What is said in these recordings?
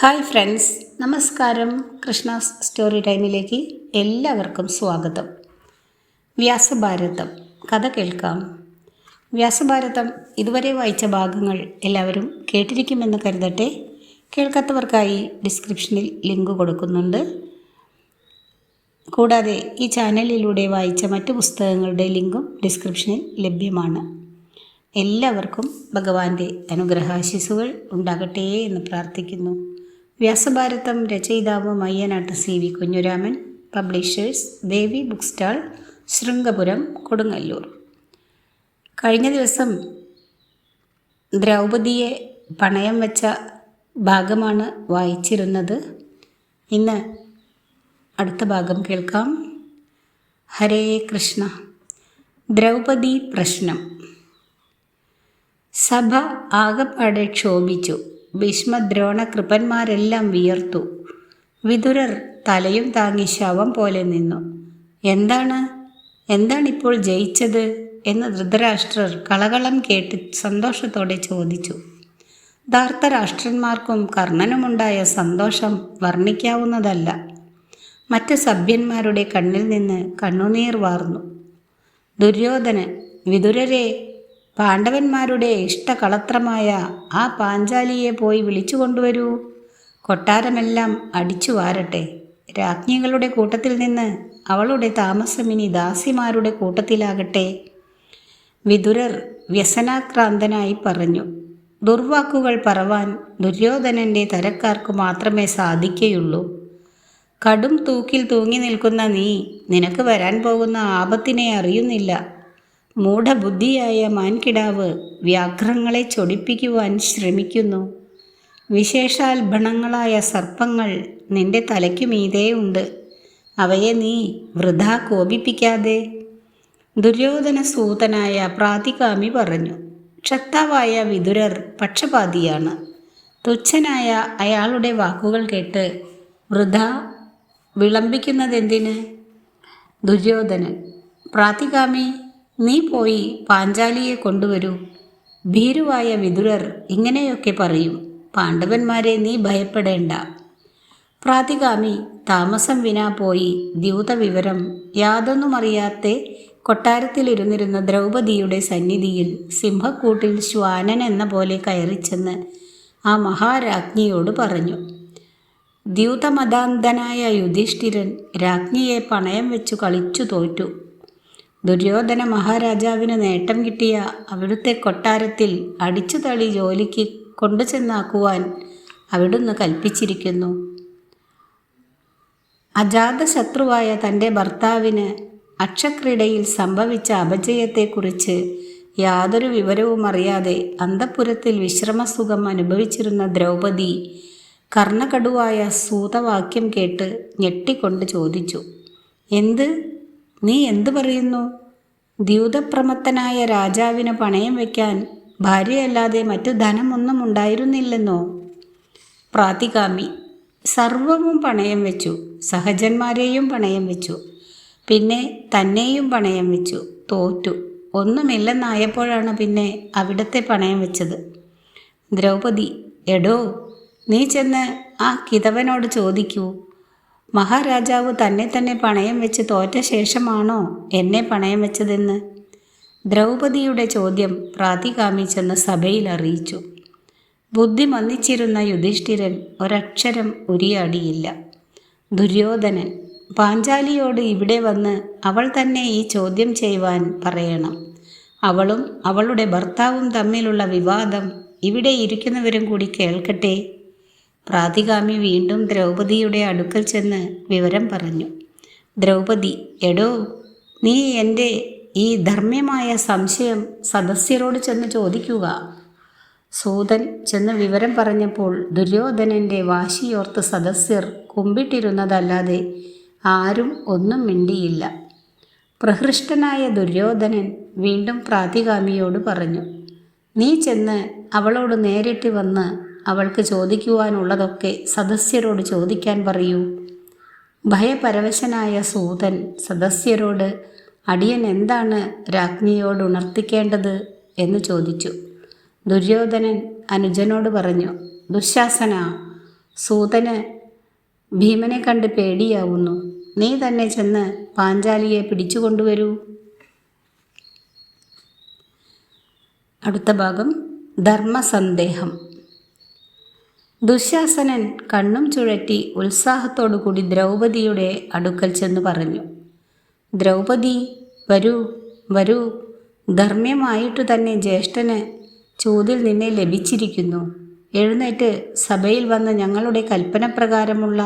Hi friends, നമസ്കാരം. Krishna's story ടൈമിലേക്ക് എല്ലാവർക്കും സ്വാഗതം. വ്യാസഭാരതം കഥ കേൾക്കാം. വ്യാസഭാരതം ഇതുവരെ വായിച്ച ഭാഗങ്ങൾ എല്ലാവരും കേട്ടിരിക്കുമെന്ന് കരുതട്ടെ. കേൾക്കാത്തവർക്കായി ഡിസ്ക്രിപ്ഷനിൽ ലിങ്ക് കൊടുക്കുന്നുണ്ട്. കൂടാതെ ഈ ചാനലിലൂടെ വായിച്ച മറ്റു പുസ്തകങ്ങളുടെ ലിങ്കും ഡിസ്ക്രിപ്ഷനിൽ ലഭ്യമാണ്. എല്ലാവർക്കും ഭഗവാന്റെ അനുഗ്രഹാശിസുകൾ ഉണ്ടാകട്ടെ എന്ന് പ്രാർത്ഥിക്കുന്നു. വ്യാസഭാരതം രചയിതാവ് മയ്യനാട്ട് CV കുഞ്ഞുരാമൻ, പബ്ലിഷേഴ്സ് ദേവി ബുക്ക് സ്റ്റാൾ, ശൃംഗപുരം, കൊടുങ്ങല്ലൂർ. കഴിഞ്ഞ ദിവസം ദ്രൗപദിയെ പണയം വെച്ച ഭാഗമാണ് വായിച്ചിരുന്നത്. ഇന്ന് അടുത്ത ഭാഗം കേൾക്കാം. ഹരേ കൃഷ്ണ. ദ്രൗപദി പ്രശ്നം. സഭ ആകപ്പാടെ ക്ഷോഭിച്ചു. ഭീഷ്മദ്രോണ കൃപന്മാരെല്ലാം വിയർത്തു. വിതുരർ തലയും താങ്ങി ശവം പോലെ നിന്നു. എന്താണിപ്പോൾ ജയിച്ചത് എന്ന് ധൃതരാഷ്ട്രർ കളകളം കേട്ട് സന്തോഷത്തോടെ ചോദിച്ചു. ധാർത്തരാഷ്ട്രന്മാർക്കും കർണനുമുണ്ടായ സന്തോഷം വർണ്ണിക്കാവുന്നതല്ല. മറ്റ് സഭ്യന്മാരുടെ കണ്ണിൽ നിന്ന് കണ്ണുനീർ വാർന്നു. ദുര്യോധനൻ, വിതുരരെ, പാണ്ഡവന്മാരുടെ ഇഷ്ടകളത്രമായ ആ പാഞ്ചാലിയെ പോയി വിളിച്ചു കൊണ്ടുവരൂ. കൊട്ടാരമെല്ലാം അടിച്ചു വാരട്ടെ. രാജ്ഞികളുടെ കൂട്ടത്തിൽ നിന്ന് അവളുടെ താമസമിനി ദാസിമാരുടെ കൂട്ടത്തിലാകട്ടെ. വിതുരർ വ്യസനാക്രാന്തനായി പറഞ്ഞു. ദുർവാക്കുകൾ പറവാൻ ദുര്യോധനൻ്റെ തരക്കാർക്ക് മാത്രമേ സാധിക്കുകയുള്ളൂ. കടും തൂക്കിൽ തൂങ്ങി നിൽക്കുന്ന നീ നിനക്ക് വരാൻ പോകുന്ന ആപത്തിനെ അറിയുന്നില്ല. മൂഢബുദ്ധിയായ മാൻകിടാവ് വ്യാഘ്രങ്ങളെ ചൊടിപ്പിക്കുവാൻ ശ്രമിക്കുന്നു. വിശേഷാൽ ഭണങ്ങളായ സർപ്പങ്ങൾ നിന്റെ തലയ്ക്കു മീതേ ഉണ്ട്. അവയെ നീ വൃഥാ കോപിപ്പിക്കാതെ. ദുര്യോധനസൂതനായ പ്രാതികാമി പറഞ്ഞു. ക്ഷത്താവായ വിതുരർ പക്ഷപാതിയാണ്. തുച്ഛനായ അയാളുടെ വാക്കുകൾ കേട്ട് വൃഥാ വിളംബിക്കുന്നതെന്തിന്? ദുര്യോധനൻ, പ്രാതികാമി, നീ പോയി പാഞ്ചാലിയെ കൊണ്ടുവരൂ. ഭീരുവായ വിതുരർ ഇങ്ങനെയൊക്കെ പറയും. പാണ്ഡവന്മാരെ നീ ഭയപ്പെടേണ്ട. പ്രാതികാമി താമസം വിനാ പോയി ദ്യൂതവിവരം യാതൊന്നുമറിയാതെ കൊട്ടാരത്തിലിരുന്നിരുന്ന ദ്രൗപദിയുടെ സന്നിധിയിൽ സിംഹക്കൂട്ടിൽ ശ്വാനൻ എന്ന പോലെ കയറിച്ചെന്ന് ആ മഹാരാജ്ഞിയോട് പറഞ്ഞു. ദ്യൂതമതാന്തനായ യുധിഷ്ഠിരൻ രാജ്ഞിയെ പണയം വെച്ചു കളിച്ചു തോറ്റു. ദുര്യോധന മഹാരാജാവിന് നേട്ടം കിട്ടിയ അവിടുത്തെ കൊട്ടാരത്തിൽ അടിച്ചു തള്ളി ജോലിക്ക് കൊണ്ടുചെന്നാക്കുവാൻ അവിടുന്ന് കൽപ്പിച്ചിരിക്കുന്നു. അജാതശത്രുവായ തൻ്റെ ഭർത്താവിന് അക്ഷക്രീഡയിൽ സംഭവിച്ച അപജയത്തെക്കുറിച്ച് യാതൊരു വിവരവും അറിയാതെ അന്തഃപുരത്തിൽ വിശ്രമസുഖം അനുഭവിച്ചിരുന്ന ദ്രൗപദി കർണകടുവായ സൂതവാക്യം കേട്ട് ഞെട്ടിക്കൊണ്ട് ചോദിച്ചു. നീ എന്തു പറയുന്നു? ദ്യൂതപ്രമത്തനായ രാജാവിന് പണയം വയ്ക്കാൻ ഭാര്യയല്ലാതെ മറ്റു ധനമൊന്നും ഉണ്ടായിരുന്നില്ലെന്നോ? പ്രാതികാമി, സർവവും പണയം വെച്ചു. സഹജന്മാരെയും പണയം വെച്ചു. പിന്നെ തന്നെയും പണയം വെച്ചു. തോറ്റു. ഒന്നുമില്ലെന്നായപ്പോഴാണ് പിന്നെ അവിടത്തെ പണയം വെച്ചത്. ദ്രൗപദി, എടോ, നീ ചെന്ന് ആ കിതവനോട് ചോദിക്കൂ. മഹാരാജാവ് തന്നെ പണയം വെച്ച് തോറ്റ ശേഷമാണോ എന്നെ പണയം വെച്ചതെന്ന്? ദ്രൗപദിയുടെ ചോദ്യം പ്രാതികാമി ചെന്ന് സഭയിൽ അറിയിച്ചു. ബുദ്ധി മന്ദിച്ചിരുന്ന യുധിഷ്ഠിരൻ ഒരക്ഷരം ഉരിയാടിയില്ല. ദുര്യോധനൻ, പാഞ്ചാലിയോട് ഇവിടെ വന്ന് അവൾ തന്നെ ഈ ചോദ്യം ചെയ്യുവാൻ പറയണം. അവളും അവളുടെ ഭർത്താവും തമ്മിലുള്ള വിവാദം ഇവിടെ ഇരിക്കുന്നവരും കൂടി കേൾക്കട്ടെ. പ്രാതികാമി വീണ്ടും ദ്രൗപദിയുടെ അടുക്കൽ ചെന്ന് വിവരം പറഞ്ഞു. ദ്രൗപദി, എടോ, നീ എൻ്റെ ഈ ധർമ്മ്യമായ സംശയം സദസ്യരോട് ചെന്ന് ചോദിക്കുക. സൂതൻ ചെന്ന് വിവരം പറഞ്ഞപ്പോൾ ദുര്യോധനൻ്റെ വാശിയോർത്ത് സദസ്യർ കുമ്പിട്ടിരുന്നതല്ലാതെ ആരും ഒന്നും മിണ്ടിയില്ല. പ്രഹൃഷ്ടനായ ദുര്യോധനൻ വീണ്ടും പ്രാതികാമിയോട് പറഞ്ഞു. നീ ചെന്ന് അവളോട് നേരിട്ട് വന്ന് അവൾക്ക് ചോദിക്കുവാനുള്ളതൊക്കെ സദസ്യരോട് ചോദിക്കാൻ പറയൂ. ഭയപരവശനായ സൂതൻ സദസ്യരോട് അടിയൻ എന്താണ് രാജ്ഞിയോട് ഉണർത്തിക്കേണ്ടത് എന്ന് ചോദിച്ചു. ദുര്യോധനൻ അനുജനോട് പറഞ്ഞു, ദുശാസന, സൂതന് ഭീമനെ കണ്ട് പേടിയാവുന്നു. നീ തന്നെ ചെന്ന് പാഞ്ചാലിയെ പിടിച്ചുകൊണ്ടുവരൂ. അടുത്ത ഭാഗം ധർമ്മസന്ദേഹം. ദുശാസനൻ കണ്ണും ചുഴറ്റി ഉത്സാഹത്തോടു കൂടി ദ്രൗപദിയുടെ അടുക്കൽ ചെന്ന് പറഞ്ഞു, ദ്രൗപദി, വരൂ വരൂ, ധർമ്മ്യമായിട്ടു തന്നെ ജ്യേഷ്ഠന് ചൂതിൽ നിന്നെ ലഭിച്ചിരിക്കുന്നു. എഴുന്നേറ്റ് സഭയിൽ വന്ന് ഞങ്ങളുടെ കൽപ്പനപ്രകാരമുള്ള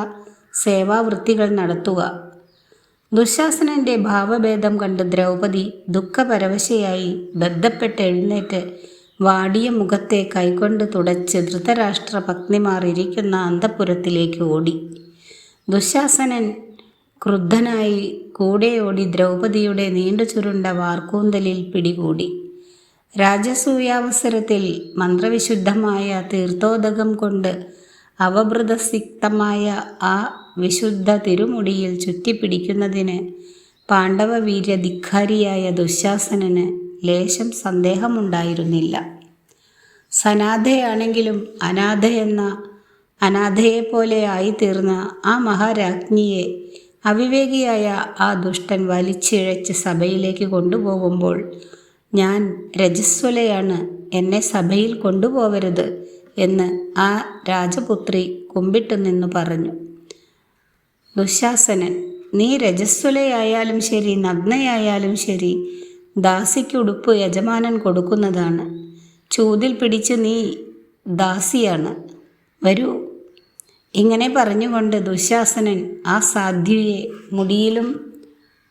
സേവാവൃത്തികൾ നടത്തുക. ദുശാസനൻ്റെ ഭാവഭേദം കണ്ട് ദ്രൗപദി ദുഃഖപരവശയായി ബന്ധപ്പെട്ട് എഴുന്നേറ്റ് വാടിയ മുഖത്തെ കൈകൊണ്ട് തുടച്ച് ധൃതരാഷ്ട്ര പത്നിമാർ ഇരിക്കുന്ന അന്തഃപുരത്തിലേക്ക് ഓടി. ദുശാസനൻ ക്രുദ്ധനായി കൂടെ ഓടി ദ്രൗപദിയുടെ നീണ്ടു ചുരുണ്ട വാർക്കൂന്തലിൽ പിടികൂടി. രാജസൂയാവസരത്തിൽ മന്ത്രവിശുദ്ധമായ തീർത്ഥോദകം കൊണ്ട് അവഭൃതസിക്തമായ ആ വിശുദ്ധ തിരുമുടിയിൽ ചുറ്റിപ്പിടിക്കുന്നതിന് പാണ്ഡവവീര്യധിക്കാരിയായ ദുശാസനന് ലേശം സന്ദേഹമുണ്ടായിരുന്നില്ല. സനാഥയാണെങ്കിലും അനാഥയെപ്പോലെ ആയിത്തീർന്ന ആ മഹാരാജ്ഞിയെ അവിവേകിയായ ആ ദുഷ്ടൻ വലിച്ചിഴച്ച് സഭയിലേക്ക് കൊണ്ടുപോകുമ്പോൾ, ഞാൻ രജസ്വലയാണ്, എന്നെ സഭയിൽ കൊണ്ടുപോവരുത് എന്ന് ആ രാജപുത്രി കുമ്പിട്ടു നിന്നു പറഞ്ഞു. ദുശാസനൻ, നീ രജസ്വലയായാലും ശരി, നഗ്നയായാലും ശരി, ദാസിക്കുടുപ്പ് യജമാനൻ കൊടുക്കുന്നതാണ്. ചൂതിൽ പിടിച്ച് നീ ദാസിയാണ്, വരൂ. ഇങ്ങനെ പറഞ്ഞുകൊണ്ട് ദുശാസനൻ ആ സാധ്വിയെ മുടിയിലും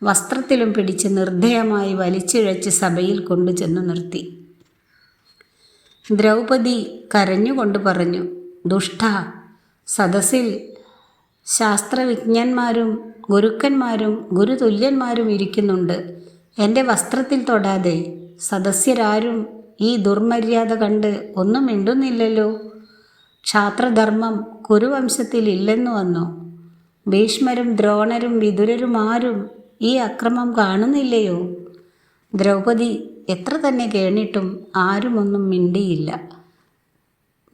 വസ്ത്രത്തിലും പിടിച്ച് നിർദ്ദയമായി വലിച്ചിഴച്ച് സഭയിൽ കൊണ്ടുചെന്നു നിർത്തി. ദ്രൗപദി കരഞ്ഞുകൊണ്ട് പറഞ്ഞു, ദുഷ്ട, സദസ്സിൽ ശാസ്ത്രവിജ്ഞന്മാരും ഗുരുക്കന്മാരും ഗുരുതുല്യന്മാരും ഇരിക്കുന്നുണ്ട്. എൻ്റെ വസ്ത്രത്തിൽ തൊടാതെ സദസ്യരാരും ഈ ദുർമര്യാദ കണ്ട് ഒന്നും മിണ്ടുന്നില്ലല്ലോ. ക്ഷാത്രധർമ്മം കുരുവംശത്തിൽ ഇല്ലെന്നു വന്നോ? ഭീഷ്മരും ദ്രോണരും വിതുരരും ആരും ഈ അക്രമം കാണുന്നില്ലയോ? ദ്രൗപദി എത്ര തന്നെ കേണിട്ടും ആരുമൊന്നും മിണ്ടിയില്ല.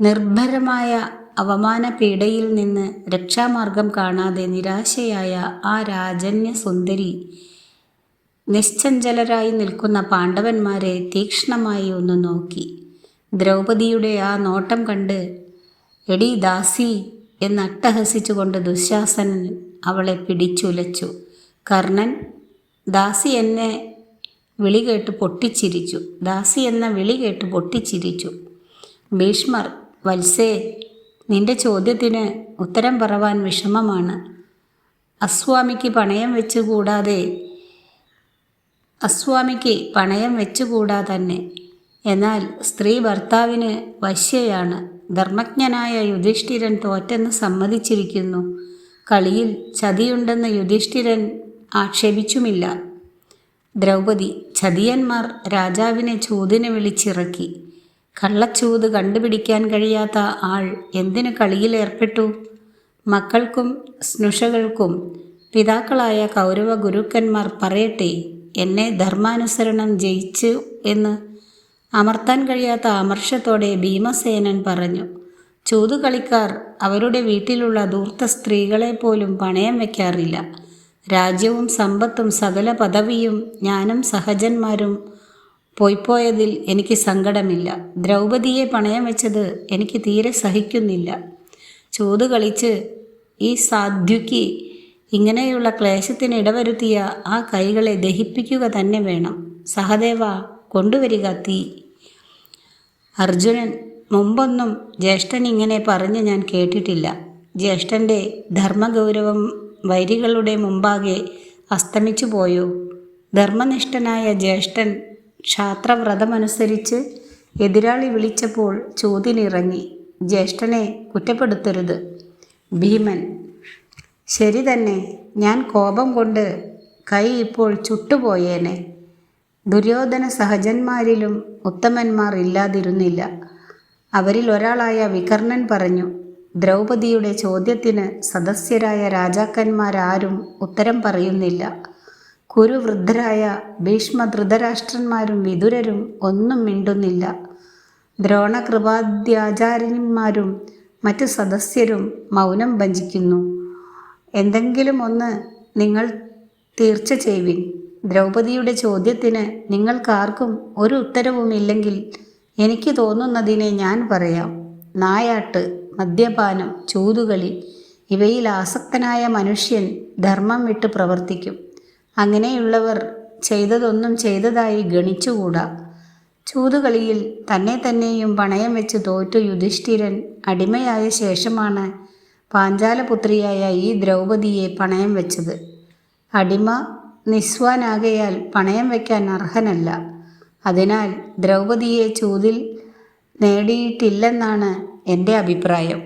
നിർഭരമായ അവമാനപീഡയിൽ നിന്ന് രക്ഷാമാർഗം കാണാതെ നിരാശയായ ആ രാജന്യസുന്ദരി നിശ്ചഞ്ചലരായി നിൽക്കുന്ന പാണ്ഡവന്മാരെ തീക്ഷ്ണമായി ഒന്ന് നോക്കി. ദ്രൗപദിയുടെ ആ നോട്ടം കണ്ട്, എടീ ദാസി എന്ന് അട്ടഹസിച്ചുകൊണ്ട് ദുശാസനൻ അവളെ പിടിച്ചുലച്ചു. കർണൻ ദാസി എന്ന വിളി കേട്ട് പൊട്ടിച്ചിരിച്ചു. ഭീഷ്മർ, വത്സേ, നിന്റെ ചോദ്യത്തിന് ഉത്തരം പറവാൻ വിഷമമാണ്. അസ്വാമിക്ക് പണയം വെച്ചുകൂടാ തന്നെ. എന്നാൽ സ്ത്രീ ഭർത്താവിന് വശ്യയാണ്. ധർമ്മജ്ഞനായ യുധിഷ്ഠിരൻ തോറ്റെന്ന് സമ്മതിച്ചിരിക്കുന്നു. കളിയിൽ ചതിയുണ്ടെന്ന് യുധിഷ്ഠിരൻ ആക്ഷേപിച്ചുമില്ല. ദ്രൗപദി, ചതിയന്മാർ രാജാവിനെ ചൂതിന് വിളിച്ചിറക്കി. കള്ളച്ചൂത് കണ്ടുപിടിക്കാൻ കഴിയാത്ത ആൾ എന്തിനു കളിയിലേർപ്പെട്ടു? മക്കൾക്കും സ്നുഷകൾക്കും പിതാക്കളായ കൗരവ ഗുരുക്കന്മാർ പറയട്ടെ, എന്നെ ധർമാനുസരണം ജയിച്ചു എന്ന്. അമർത്താൻ കഴിയാത്ത അമർഷത്തോടെ ഭീമസേനൻ പറഞ്ഞു. ചൂതുകളിക്കാർ അവരുടെ വീട്ടിലുള്ള ധൂർത്ത സ്ത്രീകളെ പോലും പണയം വയ്ക്കാറില്ല. രാജ്യവും സമ്പത്തും സകല പദവിയും ഞാനും സഹജന്മാരും പോയിപ്പോയതിൽ എനിക്ക് സങ്കടമില്ല. ദ്രൗപദിയെ പണയം വെച്ചത് എനിക്ക് തീരെ സഹിക്കുന്നില്ല. ചൂത് കളിച്ച് ഈ സാധ്വിക്ക് ഇങ്ങനെയുള്ള ക്ലേശത്തിന് ഇടവരുത്തിയ ആ കൈകളെ ദഹിപ്പിക്കുക തന്നെ വേണം. സഹദേവ, കൊണ്ടുവരിക തീ. അർജുനൻ, മുമ്പൊന്നും ജ്യേഷ്ഠൻ ഇങ്ങനെ പറഞ്ഞ് ഞാൻ കേട്ടിട്ടില്ല. ജ്യേഷ്ഠൻ്റെ ധർമ്മഗൗരവം വൈരികളുടെ മുമ്പാകെ അസ്തമിച്ചു പോയോ? ധർമ്മനിഷ്ഠനായ ജ്യേഷ്ഠൻ ക്ഷാത്രവ്രതമനുസരിച്ച് എതിരാളി വിളിച്ചപ്പോൾ ചൂതിനിറങ്ങി. ജ്യേഷ്ഠനെ കുറ്റപ്പെടുത്തരുത്. ഭീമൻ, ശരി തന്നെ, ഞാൻ കോപം കൊണ്ട് കൈ ഇപ്പോൾ ചുട്ടുപോയേനെ. ദുര്യോധന സഹജന്മാരിലും ഉത്തമന്മാർ ഇല്ലാതിരുന്നില്ല. അവരിൽ ഒരാളായ വികർണൻ പറഞ്ഞു. ദ്രൗപദിയുടെ ചോദ്യത്തിന് സദസ്യരായ രാജാക്കന്മാരാരും ഉത്തരം പറയുന്നില്ല. കുരുവൃദ്ധരായ ഭീഷ്മ ധൃതരാഷ്ട്രന്മാരും വിതുരരും ഒന്നും മിണ്ടുന്നില്ല. ദ്രോണകൃപാദ്യാചാര്യന്മാരും മറ്റു സദസ്യരും മൗനം ഭഞ്ജിക്കുന്നു. എന്തെങ്കിലും ഒന്ന് നിങ്ങൾ തീർച്ച ചെയ്യുവിൻ. ദ്രൗപദിയുടെ ചോദ്യത്തിന് നിങ്ങൾക്കാർക്കും ഒരു ഉത്തരവുമില്ലെങ്കിൽ എനിക്ക് തോന്നുന്നതിനെ ഞാൻ പറയാം. നായാട്ട്, മദ്യപാനം, ചൂതുകളി ഇവയിൽ ആസക്തനായ മനുഷ്യൻ ധർമ്മം വിട്ട് പ്രവർത്തിക്കും. അങ്ങനെയുള്ളവർ ചെയ്തതൊന്നും ചെയ്തതായി ഗണിച്ചുകൂടാ. ചൂതുകളിയിൽ തന്നെ തന്നെയും പണയം വെച്ച് തോറ്റു യുധിഷ്ഠിരൻ അടിമയായ ശേഷമാണ് പാഞ്ചാലപുത്രിയായ ഈ ദ്രൗപദിയെ പണയം വെച്ചത്. അടിമ നിസ്വാനാകയാൽ പണയം വയ്ക്കാൻ അർഹനല്ല. അതിനാൽ ദ്രൗപദിയെ ചൂതിൽ നേടിയിട്ടില്ലെന്നാണ് എൻ്റെ അഭിപ്രായം.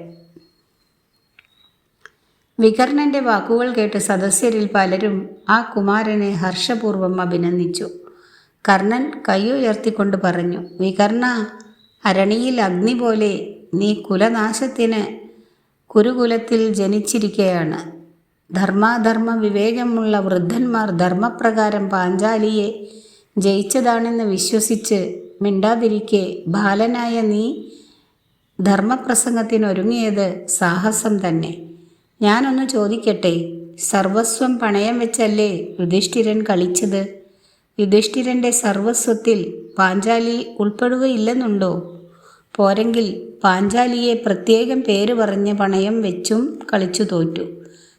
വികർണൻ്റെ വാക്കുകൾ കേട്ട് സദസ്യരിൽ പലരും ആ കുമാരനെ ഹർഷപൂർവ്വം അഭിനന്ദിച്ചു. കർണൻ കൈയുയർത്തിക്കൊണ്ട് പറഞ്ഞു, വികർണ, അരണിയിൽ അഗ്നി പോലെ നീ കുലനാശത്തിന് കുരുകുലത്തിൽ ജനിച്ചിരിക്കുകയാണ്. ധർമാധർമ്മ വിവേകമുള്ള വൃദ്ധന്മാർ ധർമ്മപ്രകാരം പാഞ്ചാലിയെ ജയിച്ചതാണെന്ന് വിശ്വസിച്ച് മിണ്ടാതിരിക്കെ ബാലനായ നീ ധർമ്മപ്രസംഗത്തിനൊരുങ്ങിയത് സാഹസം തന്നെ. ഞാനൊന്ന് ചോദിക്കട്ടെ, സർവസ്വം പണയം വെച്ചല്ലേ യുധിഷ്ഠിരൻ കളിച്ചത്? യുധിഷ്ഠിരൻ്റെ സർവസ്വത്തിൽ പാഞ്ചാലി ഉൾപ്പെടുകയില്ലെന്നുണ്ടോ? പോരെങ്കിൽ പാഞ്ചാലിയെ പ്രത്യേകം പേര് പറഞ്ഞ് പണയം വെച്ചും കളിച്ചു തോറ്റു.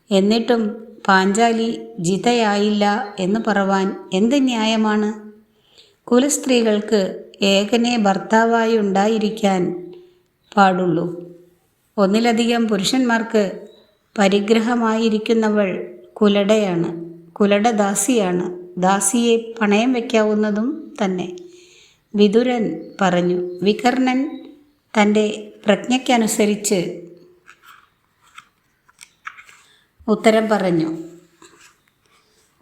എന്നിട്ടും പാഞ്ചാലി ജിതയായില്ല എന്ന് പറവാൻ എന്ത് ന്യായമാണ്? കുലസ്ത്രീകൾക്ക് ഏകനെ ഭർത്താവായി ഉണ്ടായിരിക്കാൻ പാടുള്ളൂ. ഒന്നിലധികം പുരുഷന്മാർക്ക് പരിഗ്രഹമായിരിക്കുന്നവൾ കുലടയാണ്, കുലടദാസിയാണ്. ദാസിയെ പണയം വയ്ക്കാവുന്നതും തന്നെ. വിതുരൻ പറഞ്ഞു. വികർണൻ തൻ്റെ പ്രജ്ഞയ്ക്കനുസരിച്ച് ഉത്തരം പറഞ്ഞു.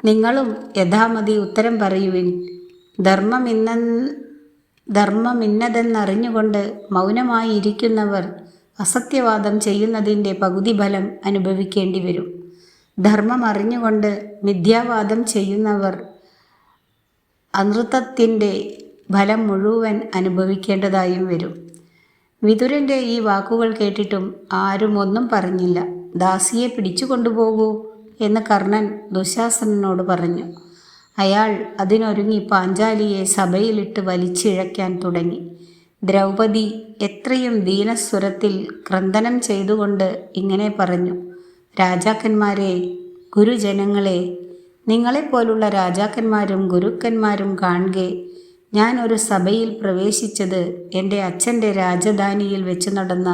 നിങ്ങളും യഥാമതി ഉത്തരം പറയുവിൻ. ധർമ്മമിന്നതെന്നറിഞ്ഞുകൊണ്ട് മൗനമായി ഇരിക്കുന്നവർ അസത്യവാദം ചെയ്യുന്നതിൻ്റെ പകുതി ഫലം അനുഭവിക്കേണ്ടി വരും. ധർമ്മം അറിഞ്ഞുകൊണ്ട് മിഥ്യാവാദം ചെയ്യുന്നവർ അനൃതത്തിൻ്റെ ഫലം മുഴുവൻ അനുഭവിക്കേണ്ടതായും വരും. വിതുരൻ്റെ ഈ വാക്കുകൾ കേട്ടിട്ടും ആരും ഒന്നും പറഞ്ഞില്ല. ദാസിയെ പിടിച്ചു കൊണ്ടുപോകൂ എന്ന് കർണൻ ദുശാസനനോട് പറഞ്ഞു. അയാൾ അതിനൊരുങ്ങി പാഞ്ചാലിയെ സഭയിലിട്ട് വലിച്ചിഴയ്ക്കാൻ തുടങ്ങി. ദ്രൗപദി എത്രയും ദീനസ്വരത്തിൽ ക്രന്ദനം ചെയ്തുകൊണ്ട് ഇങ്ങനെ പറഞ്ഞു. രാജാക്കന്മാരെ, ഗുരുജനങ്ങളെ, നിങ്ങളെപ്പോലുള്ള രാജാക്കന്മാരും ഗുരുക്കന്മാരും കാണുകെ ഞാൻ ഒരു സഭയിൽ പ്രവേശിച്ചത് എൻ്റെ അച്ഛൻ്റെ രാജധാനിയിൽ വെച്ച് നടന്ന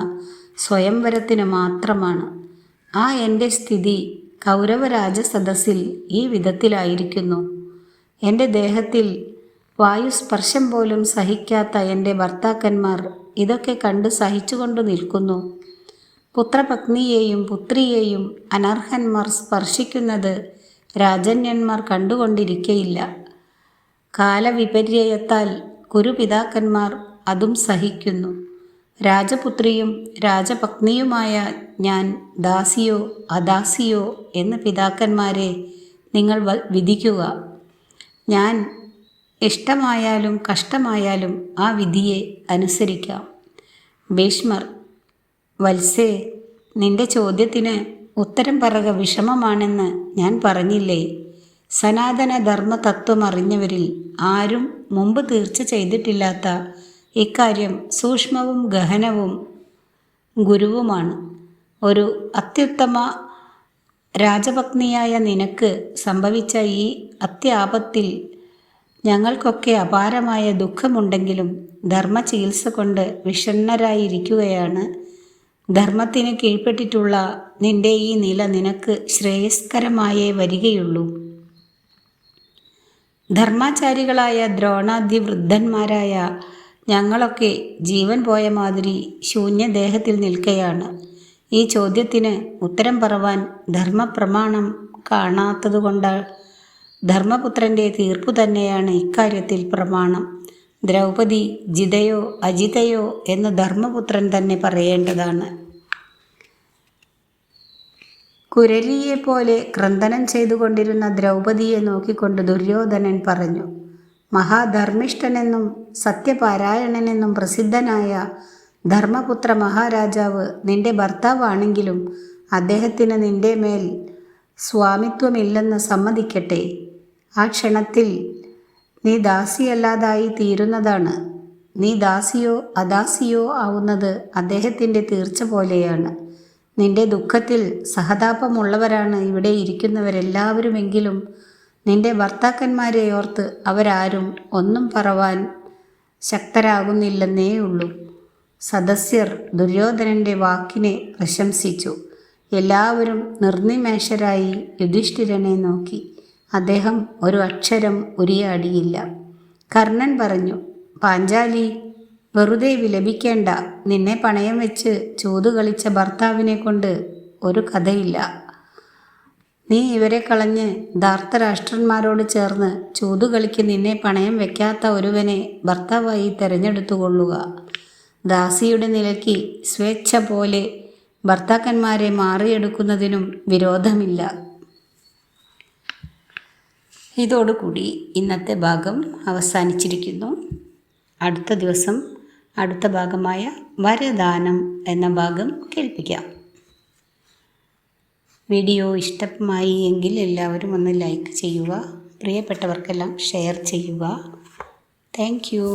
സ്വയംവരത്തിന് മാത്രമാണ്. ആ എൻ്റെ സ്ഥിതി കൗരവരാജസദസ്സിൽ ഈ വിധത്തിലായിരിക്കുന്നു. എൻ്റെ ദേഹത്തിൽ വായുസ്പർശം പോലും സഹിക്കാത്ത എൻ്റെ ഭർത്താക്കന്മാർ ഇതൊക്കെ കണ്ട് സഹിച്ചുകൊണ്ട് നിൽക്കുന്നു. പുത്രപത്നിയെയും പുത്രിയെയും അനർഹന്മാർ സ്പർശിക്കുന്നത് രാജന്യന്മാർ കണ്ടുകൊണ്ടിരിക്കയില്ല. കാലവിപര്യത്താൽ കുരുപിതാക്കന്മാർ അതും സഹിക്കുന്നു. രാജപുത്രിയും രാജപത്നിയുമായ ഞാൻ ദാസിയോ അദാസിയോ എന്ന് പിതാക്കന്മാരെ നിങ്ങൾ വിധിക്കുക. ഞാൻ ഇഷ്ടമായാലും കഷ്ടമായാലും ആ വിധിയെ അനുസരിക്കാം. ഭീഷ്മർ, വത്സേ, നിന്റെ ചോദ്യത്തിന് ഉത്തരം പറയുക വിഷമമാണെന്ന് ഞാൻ പറഞ്ഞില്ലേ? സനാതന ധർമ്മ തത്വം അറിഞ്ഞവരിൽ ആരും മുമ്പ് തീർച്ച ചെയ്തിട്ടില്ലാത്ത ഇക്കാര്യം സൂക്ഷ്മവും ഗഹനവും ഗുരുവുമാണ്. ഒരു അത്യുത്തമ രാജപത്നിയായ നിനക്ക് സംഭവിച്ച ഈ അത്യാപത്തിൽ ഞങ്ങൾക്കൊക്കെ അപാരമായ ദുഃഖമുണ്ടെങ്കിലും ധർമ്മചികിത്സ കൊണ്ട് വിഷണ്ണരായിരിക്കുകയാണ്. ധർമ്മത്തിന് കീഴ്പ്പെട്ടിട്ടുള്ള നിന്റെ ഈ നില നിനക്ക് ശ്രേയസ്കരമായേ വരികയുള്ളൂ. ധർമാചാരികളായ ദ്രോണാദിവൃദ്ധന്മാരായ ഞങ്ങളൊക്കെ ജീവൻ പോയ മാതിരി ശൂന്യദേഹത്തിൽ നിൽക്കുകയാണ്. ഈ ചോദ്യത്തിന് ഉത്തരം പറവാൻ ധർമ്മപ്രമാണം കാണാത്തതുകൊണ്ട് ധർമ്മപുത്രൻ്റെ തീർപ്പു തന്നെയാണ് ഇക്കാര്യത്തിൽ പ്രമാണം. ദ്രൗപദി ജിതയോ അജിതയോ എന്ന് ധർമ്മപുത്രൻ തന്നെ പറയേണ്ടതാണ്. കുരലിയെപ്പോലെ ക്രന്ദനം ചെയ്തുകൊണ്ടിരുന്ന ദ്രൗപദിയെ നോക്കിക്കൊണ്ട് ദുര്യോധനൻ പറഞ്ഞു. മഹാധർമ്മിഷ്ഠനെന്നും സത്യപാരായണനെന്നും പ്രസിദ്ധനായ ധർമ്മപുത്ര മഹാരാജാവ് നിന്റെ ഭർത്താവാണെങ്കിലും അദ്ദേഹത്തിന് നിന്റെ മേൽ സ്വാമിത്വമില്ലെന്ന് സമ്മതിക്കട്ടെ. ആ ക്ഷണത്തിൽ നീ ദാസിയല്ലാതായി തീരുന്നതാണ്. നീ ദാസിയോ അദാസിയോ ആവുന്നത് അദ്ദേഹത്തിൻ്റെ തീർച്ച പോലെയാണ്. നിന്റെ ദുഃഖത്തിൽ സഹതാപമുള്ളവരാണ് ഇവിടെ ഇരിക്കുന്നവരെല്ലാവരുമെങ്കിലും നിന്റെ ഭർത്താക്കന്മാരെ ഓർത്ത് അവരാരും ഒന്നും പറവാൻ ശക്തരാകുന്നില്ലെന്നേ ഉള്ളൂ. സദസ്യർ ദുര്യോധനൻ്റെ വാക്കിനെ പ്രശംസിച്ചു. എല്ലാവരും നിർനിമേഷരായി യുധിഷ്ഠിരനെ നോക്കി. അദ്ദേഹം ഒരു അക്ഷരം ഉരിയാടിയില്ല. കർണൻ പറഞ്ഞു, പാഞ്ചാലി, വെറുതെ വിലപിക്കേണ്ട. നിന്നെ പണയം വെച്ച് ചൂതുകളിച്ച ഭർത്താവിനെ കൊണ്ട് ഒരു കഥയില്ല. നീ ഇവരെ കളഞ്ഞ് ധാർത്തരാഷ്ട്രന്മാരോട് ചേർന്ന് ചൂതുകളിക്ക് നിന്നെ പണയം വെക്കാത്ത ഒരുവനെ ഭർത്താവായി തിരഞ്ഞെടുത്തുകൊള്ളുക. ദാസിയുടെ നിലയ്ക്ക് സ്വേച്ഛ പോലെ ഭർത്താക്കന്മാരെ മാറിയെടുക്കുന്നതിനും വിരോധമില്ല. ഇതോടുകൂടി ഇന്നത്തെ ഭാഗം അവസാനിച്ചിരിക്കുന്നു. അടുത്ത ദിവസം അടുത്ത ഭാഗമായ വരദാനം എന്ന ഭാഗം കേൾപ്പിക്കാം. വീഡിയോ ഇഷ്ടമായി എങ്കിൽ എല്ലാവരും ഒന്ന് ലൈക്ക് ചെയ്യുക. പ്രിയപ്പെട്ടവർക്കെല്ലാം ഷെയർ ചെയ്യുക. Thank you.